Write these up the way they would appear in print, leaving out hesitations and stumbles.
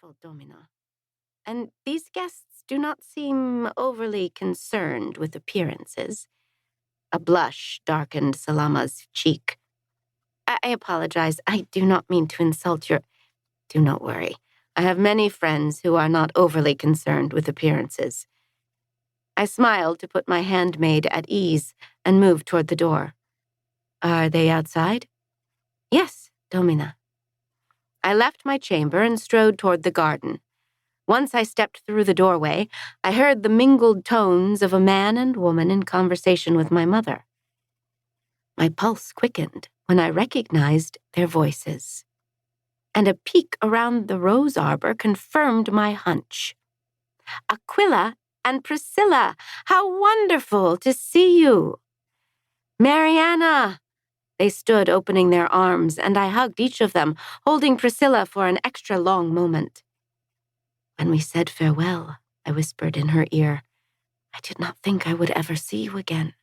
delightful, Domina. And these guests do not seem overly concerned with appearances. A blush darkened Salama's cheek. I apologize. I do not mean to insult your... Do not worry. I have many friends who are not overly concerned with appearances. I smiled to put my handmaid at ease and moved toward the door. Are they outside? Yes, Domina. I left my chamber and strode toward the garden. Once I stepped through the doorway, I heard the mingled tones of a man and woman in conversation with my mother. My pulse quickened when I recognized their voices, and a peek around the rose arbor confirmed my hunch. Aquila and Priscilla, how wonderful to see you! Mariana! They stood opening their arms, and I hugged each of them, holding Priscilla for an extra long moment. When we said farewell, I whispered in her ear, I did not think I would ever see you again.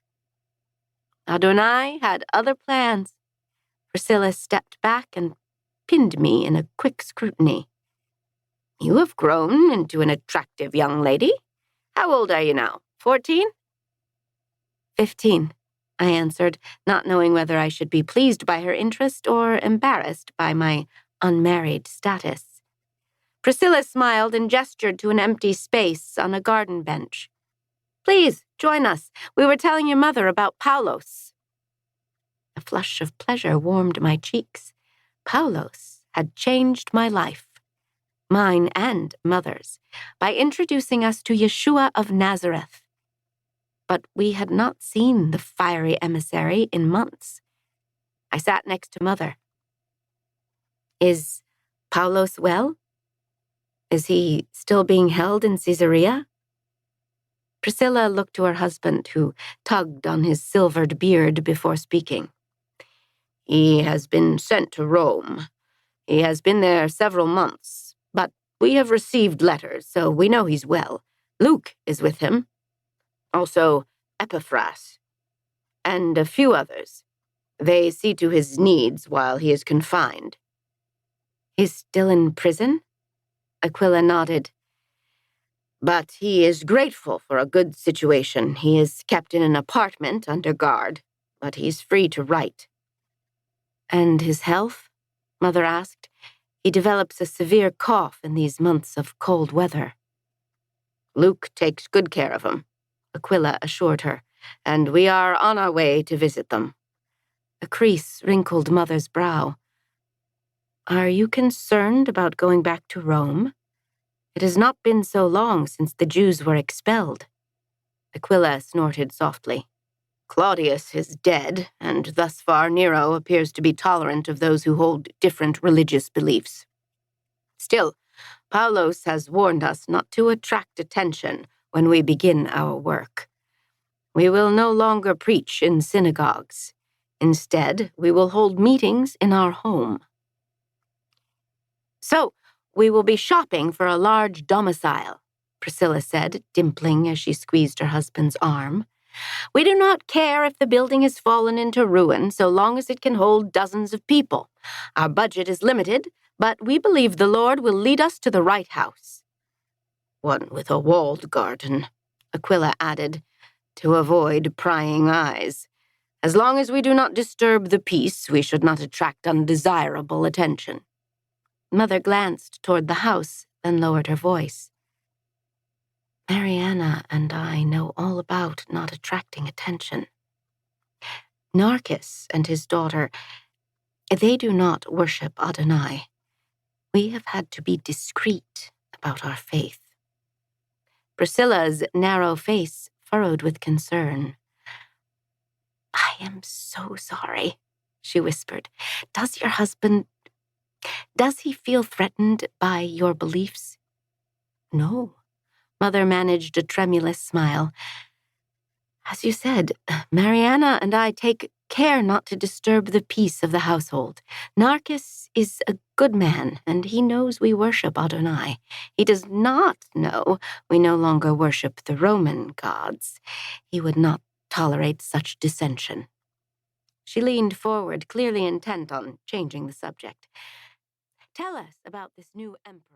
Adonai had other plans. Priscilla stepped back and pinned me in a quick scrutiny. You have grown into an attractive young lady. How old are you now? 14? 15, I answered, not knowing whether I should be pleased by her interest or embarrassed by my unmarried status. Priscilla smiled and gestured to an empty space on a garden bench. Please, join us. We were telling your mother about Paulos. A flush of pleasure warmed my cheeks. Paulos had changed my life, mine and mother's, by introducing us to Yeshua of Nazareth. But we had not seen the fiery emissary in months. I sat next to Mother. Is Paulos well? Is he still being held in Caesarea? Priscilla looked to her husband, who tugged on his silvered beard before speaking. He has been sent to Rome. He has been there several months, but we have received letters, so we know he's well. Luke is with him. Also, Epaphras, and a few others. They see to his needs while he is confined. He's still in prison? Aquila nodded. But he is grateful for a good situation. He is kept in an apartment under guard, but he's free to write. And his health? Mother asked. He develops a severe cough in these months of cold weather. Luke takes good care of him, Aquila assured her, and we are on our way to visit them. A crease wrinkled Mother's brow. Are you concerned about going back to Rome? It has not been so long since the Jews were expelled. Aquila snorted softly. Claudius is dead, and thus far Nero appears to be tolerant of those who hold different religious beliefs. Still, Paulos has warned us not to attract attention when we begin our work. We will no longer preach in synagogues. Instead, we will hold meetings in our home. So, we will be shopping for a large domicile, Priscilla said, dimpling as she squeezed her husband's arm. We do not care if the building has fallen into ruin so long as it can hold dozens of people. Our budget is limited, but we believe the Lord will lead us to the right house. One with a walled garden, Aquila added, to avoid prying eyes. As long as we do not disturb the peace, we should not attract undesirable attention. Mother glanced toward the house, then lowered her voice. Mariana and I know all about not attracting attention. Narkiss and his daughter, they do not worship Adonai. We have had to be discreet about our faith. Priscilla's narrow face furrowed with concern. I am so sorry, she whispered. Does he feel threatened by your beliefs? No. Mother managed a tremulous smile. As you said, Mariana and I take care not to disturb the peace of the household. Narkiss is a good man, and he knows we worship Adonai. He does not know we no longer worship the Roman gods. He would not tolerate such dissension. She leaned forward, clearly intent on changing the subject. Tell us about this new emperor.